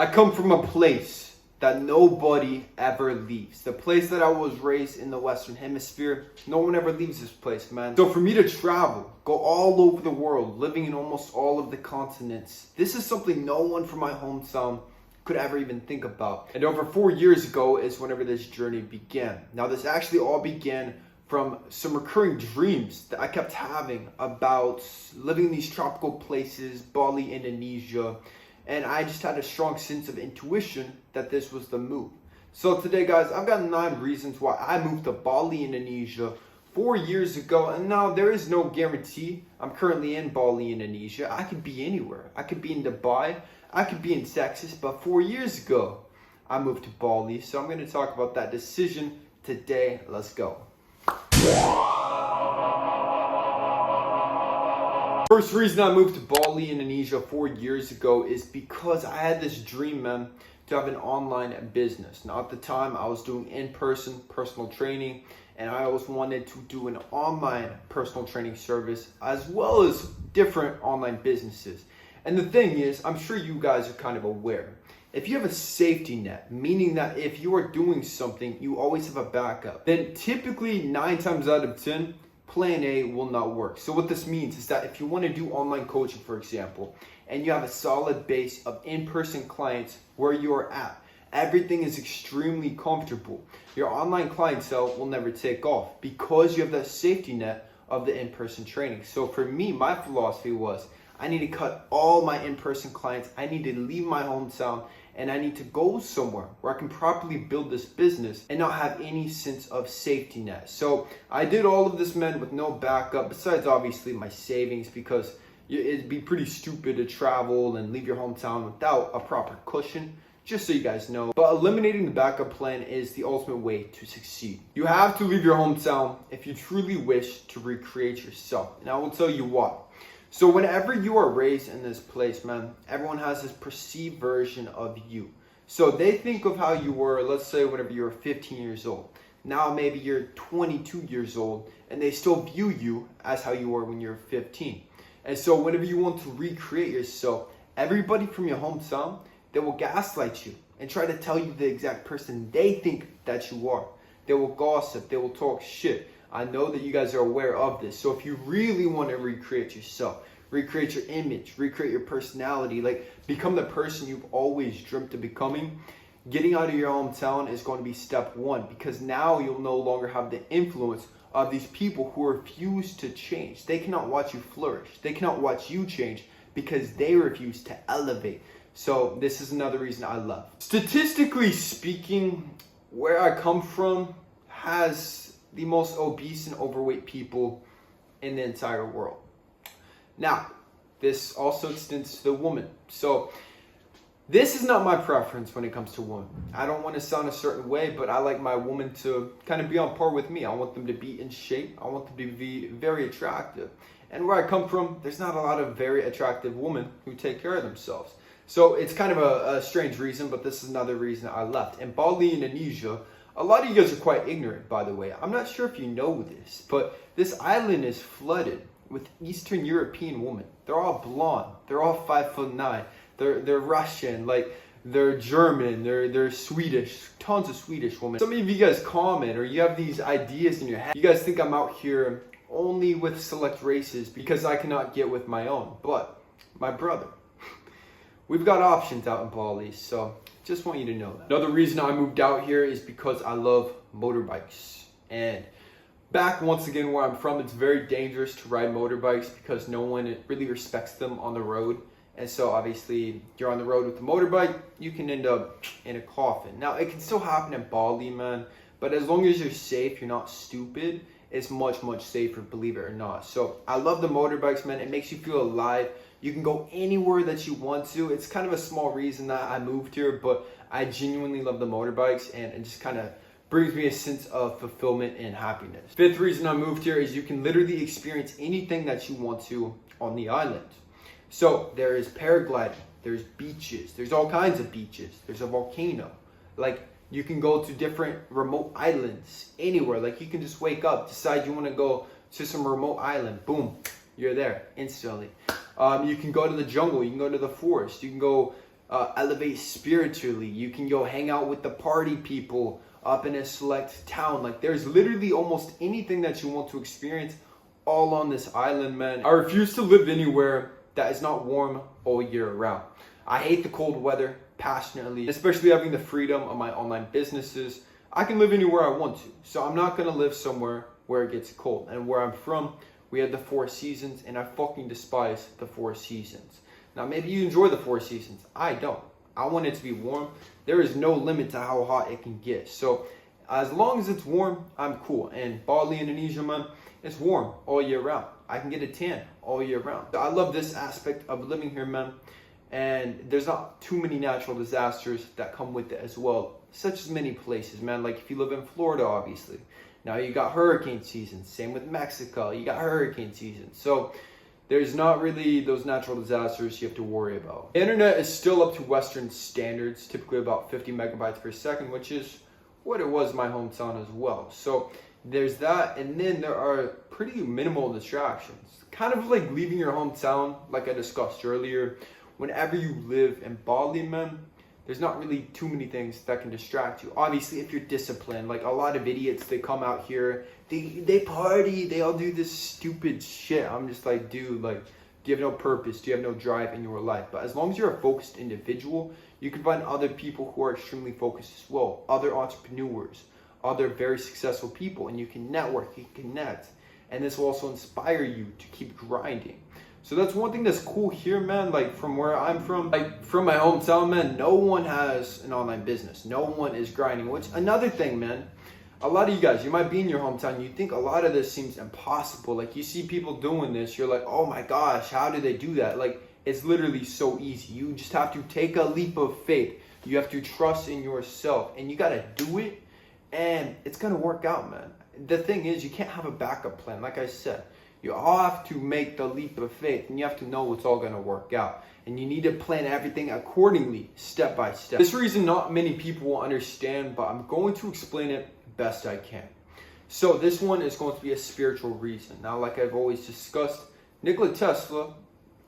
I come from a place that nobody ever leaves. The place that I was raised in the Western Hemisphere, no one ever leaves this place, man. So for me to travel, go all over the world, living in almost all of the continents, this is something no one from my hometown could ever even think about. And over 4 years ago is whenever this journey began. Now this actually all began from some recurring dreams that I kept having about living in these tropical places, Bali, Indonesia. And I just had a strong sense of intuition that this was the move. So today, guys, I've got 9 reasons why I moved to Bali, Indonesia 4 years ago. And now there is no guarantee I'm currently in Bali, Indonesia. I could be anywhere. I could be in Dubai. I could be in Texas. But 4 years ago, I moved to Bali. So I'm going to talk about that decision today. Let's go. First reason I moved to Bali, Indonesia 4 years ago is because I had this dream, man, to have an online business. Now at the time I was doing in-person personal training, and I always wanted to do an online personal training service as well as different online businesses. And the thing is, I'm sure you guys are kind of aware, if you have a safety net, meaning that if you are doing something, you always have a backup, then typically 9 times out of 10, plan A will not work. So what this means is that if you want to do online coaching, for example, and you have a solid base of in-person clients where you're at, everything is extremely comfortable. Your online clientele will never take off because you have that safety net of the in-person training. So for me, my philosophy was I need to cut all my in-person clients. I need to leave my hometown and I need to go somewhere where I can properly build this business and not have any sense of safety net. So I did all of this, man, with no backup besides obviously my savings, because it'd be pretty stupid to travel and leave your hometown without a proper cushion, just so you guys know. But eliminating the backup plan is the ultimate way to succeed. You have to leave your hometown if you truly wish to recreate yourself. And I will tell you why. So whenever you are raised in this place, man, everyone has this perceived version of you. So they think of how you were, let's say whenever you were 15 years old. Now maybe you're 22 years old and they still view you as how you were when you were 15. And so whenever you want to recreate yourself, everybody from your hometown, they will gaslight you and try to tell you the exact person they think that you are. They will gossip, they will talk shit. I know that you guys are aware of this. So if you really want to recreate yourself, recreate your image, recreate your personality, like become the person you've always dreamt of becoming, getting out of your hometown is going to be step 1, because now you'll no longer have the influence of these people who refuse to change. They cannot watch you flourish. They cannot watch you change because they refuse to elevate. So this is another reason I love. Statistically speaking, where I come from has the most obese and overweight people in the entire world. Now, this also extends to the woman. So this is not my preference when it comes to women. I don't want to sound a certain way, but I like my woman to kind of be on par with me. I want them to be in shape. I want them to be very attractive. And where I come from, there's not a lot of very attractive women who take care of themselves. So it's kind of a strange reason, but this is another reason I left. In Bali, Indonesia, a lot of you guys are quite ignorant, by the way. I'm not sure if you know this, but this island is flooded with Eastern European women. They're all blonde. They're all 5'9". They're Russian, like they're German, they're Swedish, tons of Swedish women. Some of you guys comment, or you have these ideas in your head. You guys think I'm out here only with select races because I cannot get with my own. But my brother, we've got options out in Bali, so just want you to know that. Another reason I moved out here is because I love motorbikes. And back once again where I'm from, it's very dangerous to ride motorbikes because no one really respects them on the road. And so obviously you're on the road with a motorbike, you can end up in a coffin. Now it can still happen in Bali, man, but as long as you're safe, you're not stupid, it's much, much safer, believe it or not. So I love the motorbikes, man. It makes you feel alive. You can go anywhere that you want to. It's kind of a small reason that I moved here, but I genuinely love the motorbikes, and it just kind of brings me a sense of fulfillment and happiness. 5th reason I moved here is you can literally experience anything that you want to on the island. So there is paragliding, there's beaches, there's all kinds of beaches, there's a volcano. Like you can go to different remote islands anywhere. Like you can just wake up, decide you want to go to some remote island, boom, you're there instantly. You can go to the jungle, you can go to the forest, you can go elevate spiritually. You can go hang out with the party people up in a select town. Like there's literally almost anything that you want to experience all on this island, man. I refuse to live anywhere that is not warm all year round. I hate the cold weather passionately, especially having the freedom of my online businesses. I can live anywhere I want to, so I'm not gonna live somewhere where it gets cold. And where I'm from, we have the 4 seasons, and I fucking despise the 4 seasons. Now, maybe you enjoy the 4 seasons. I don't. I want it to be warm. There is no limit to how hot it can get. So as long as it's warm, I'm cool. And Bali, Indonesia, man, it's warm all year round. I can get a tan all year round. So I love this aspect of living here, man. And there's not too many natural disasters that come with it as well, such as many places, man. Like if you live in Florida, obviously. Now you got hurricane season. Same with Mexico. You got hurricane season. So there's not really those natural disasters you have to worry about. The internet is still up to Western standards, typically about 50 megabytes per second, which is what it was in my hometown as well. So there's that, and then there are pretty minimal distractions. Kind of like leaving your hometown, like I discussed earlier. Whenever you live in Bali, man, there's not really too many things that can distract you. Obviously, if you're disciplined, like a lot of idiots, they come out here, they party, they all do this stupid shit. I'm just like, dude, like, do you have no purpose? Do you have no drive in your life? But as long as you're a focused individual, you can find other people who are extremely focused as well, other entrepreneurs, other very successful people, and you can network, you can connect, and this will also inspire you to keep grinding. So that's one thing that's cool here, man. Like from where I'm from, like from my hometown, man, no one has an online business. No one is grinding, which another thing, man. A lot of you guys, you might be in your hometown, you think a lot of this seems impossible. Like you see people doing this, you're like, oh my gosh, how do they do that? Like it's literally so easy. You just have to take a leap of faith. You have to trust in yourself and you got to do it and it's going to work out, man. The thing is, you can't have a backup plan. Like I said, you all have to make the leap of faith and you have to know it's all going to work out. And you need to plan everything accordingly, step by step. This reason not many people will understand, but I'm going to explain it best I can. So this one is going to be a spiritual reason. Now, like I've always discussed, Nikola Tesla,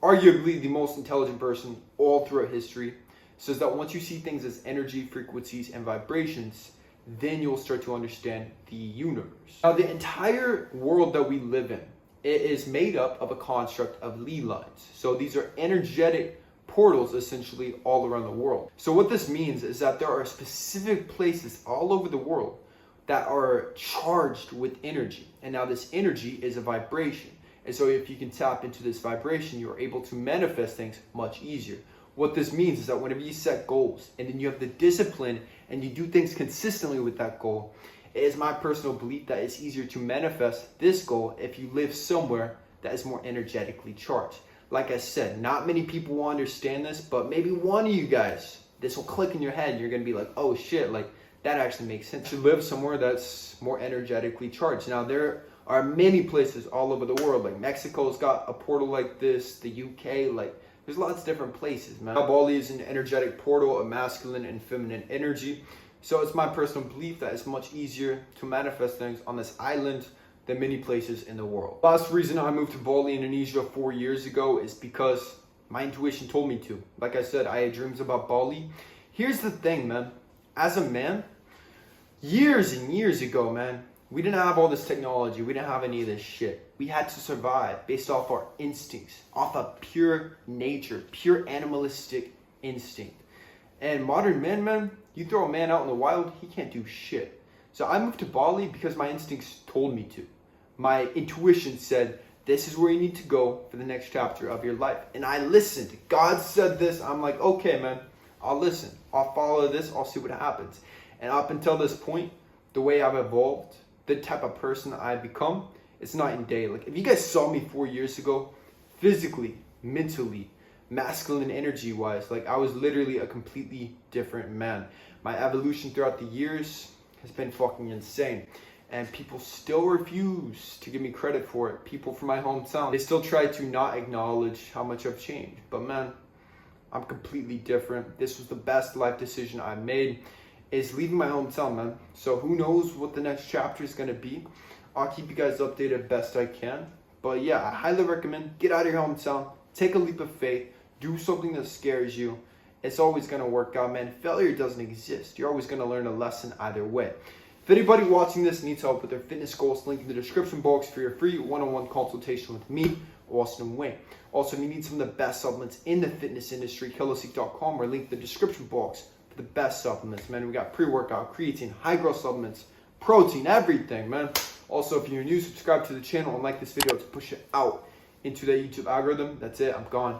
arguably the most intelligent person all throughout history, says that once you see things as energy, frequencies, and vibrations, then you'll start to understand the universe. Now, the entire world that we live in, it is made up of a construct of Lie lines. So these are energetic portals essentially all around the world. So what this means is that there are specific places all over the world that are charged with energy. And now this energy is a vibration. And so if you can tap into this vibration, you're able to manifest things much easier. What this means is that whenever you set goals and then you have the discipline and you do things consistently with that goal, it is my personal belief that it's easier to manifest this goal if you live somewhere that is more energetically charged. Like I said, not many people will understand this, but maybe one of you guys, this will click in your head and you're going to be like, oh shit, like that actually makes sense. To live somewhere that's more energetically charged. Now, there are many places all over the world, like Mexico's got a portal like this, the UK, like there's lots of different places, man. Now, Bali is an energetic portal of masculine and feminine energy. So it's my personal belief that it's much easier to manifest things on this island than many places in the world. Last reason I moved to Bali, Indonesia 4 years ago is because my intuition told me to. Like I said, I had dreams about Bali. Here's the thing, man. As a man, years and years ago, man, we didn't have all this technology. We didn't have any of this shit. We had to survive based off our instincts, off of pure nature, pure animalistic instinct. And modern men, man, you throw a man out in the wild, he can't do shit. So I moved to Bali because my instincts told me to. My intuition said, this is where you need to go for the next chapter of your life. And I listened. God said this. I'm like, okay, man, I'll listen. I'll follow this. I'll see what happens. And up until this point, the way I've evolved, the type of person I've become, it's night and day. Like, if you guys saw me 4 years ago, physically, mentally, masculine energy wise, like I was literally a completely different man. My evolution throughout the years has been fucking insane. And people still refuse to give me credit for it. People from my hometown, they still try to not acknowledge how much I've changed. But man, I'm completely different. This was the best life decision I made, is leaving my hometown, man. So who knows what the next chapter is gonna be. I'll keep you guys updated best I can. But yeah, I highly recommend get out of your hometown, take a leap of faith, do something that scares you, it's always going to work out, man. Failure doesn't exist. You're always going to learn a lesson either way. If anybody watching this needs help with their fitness goals, link in the description box for your free one-on-one consultation with me, Austin Wayne. Also, if you need some of the best supplements in the fitness industry, kalosique.com, or link in the description box for the best supplements, man. We got pre-workout, creatine, high-growth supplements, protein, everything, man. Also, if you're new, subscribe to the channel and like this video to push it out into the YouTube algorithm. That's it. I'm gone.